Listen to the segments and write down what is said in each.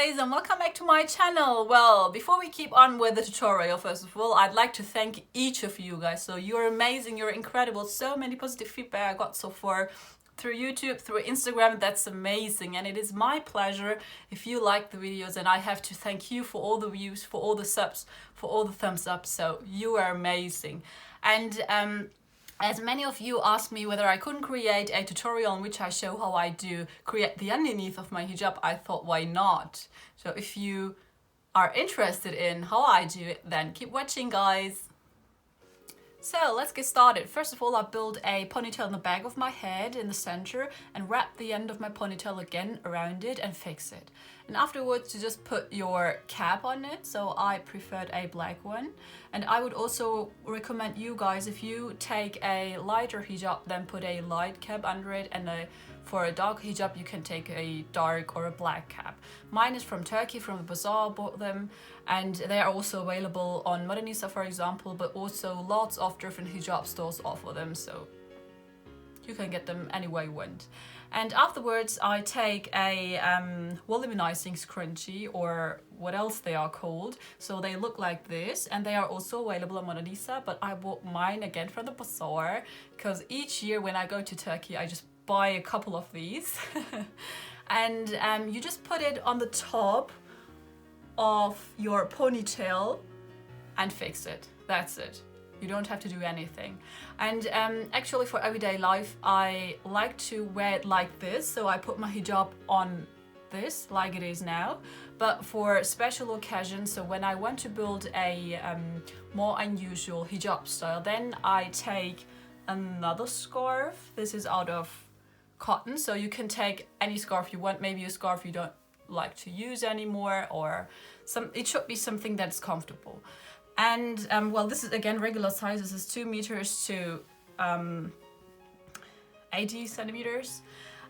guys, and welcome back to my channel. Well, before we keep on with the tutorial, first of all, I'd like to thank each of you guys. So you're amazing, you're incredible. So many positive feedback I got so far through YouTube, through Instagram. That's amazing, and it is my pleasure if you like the videos, and I have to thank you for all the views, for all the subs, for all the thumbs up. So you are amazing. And as many of you asked me whether I couldn't create a tutorial in which I show how I do create the underneath of my hijab, I thought, why not? So if you are interested in how I do it, then keep watching, guys. So let's get started. First of all, I build a ponytail in the back of my head in the center and wrap the end of my ponytail again around it and fix it. And afterwards, you just put your cap on it. So I preferred a black one. And I would also recommend you guys, if you take a lighter hijab, then put a light cap under it, and for a dark hijab, you can take a dark or a black cap. Mine is from Turkey, from the bazaar, bought them, and they are also available on Modernisa, for example, but also lots of different hijab stores offer them, so you can get them anywhere you want. And afterwards, I take a volumizing scrunchie, or what else they are called. So they look like this, and they are also available on Modernisa, but I bought mine again from the bazaar, because each year when I go to Turkey, I just buy a couple of these. And you just put it on the top of your ponytail and fix it. That's it. You don't have to do anything. And actually for everyday life, I like to wear it like this. So I put my hijab on this like it is now. But for special occasions, so when I want to build a more unusual hijab style, then I take another scarf. This is out of cotton, so you can take any scarf you want, maybe a scarf you don't like to use anymore, or it should be something that's comfortable. And well, this is again regular size. This is 2 meters to 80 centimeters,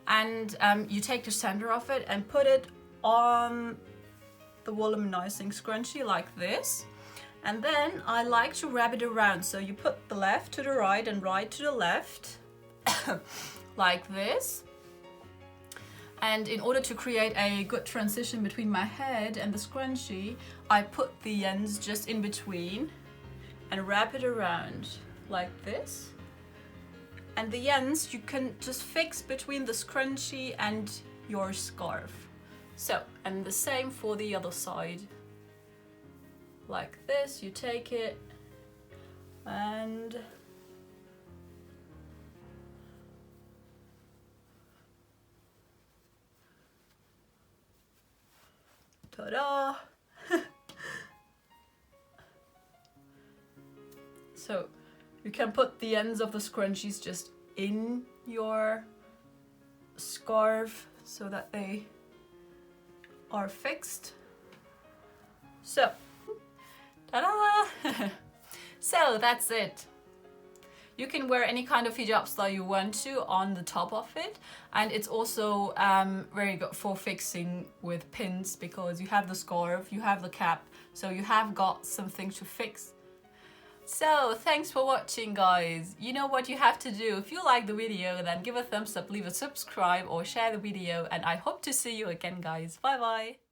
and you take the center of it and put it on the volumizing scrunchie like this. And then I like to wrap it around, so you put the left to the right and right to the left like this. And in order to create a good transition between my head and the scrunchie, I put the ends just in between and wrap it around like this. And the ends you can just fix between the scrunchie and your scarf. So, and the same for the other side. Like this, you take it and ta-da! So you can put the ends of the scrunchies just in your scarf so that they are fixed. So, ta-da! So that's it. You can wear any kind of hijab style you want to on the top of it, and it's also very good for fixing with pins, because you have the scarf, you have the cap, so you have got something to fix. So thanks for watching, guys. You know what you have to do. If you like the video, then give a thumbs up, leave a subscribe, or share the video, and I hope to see you again, guys. Bye bye.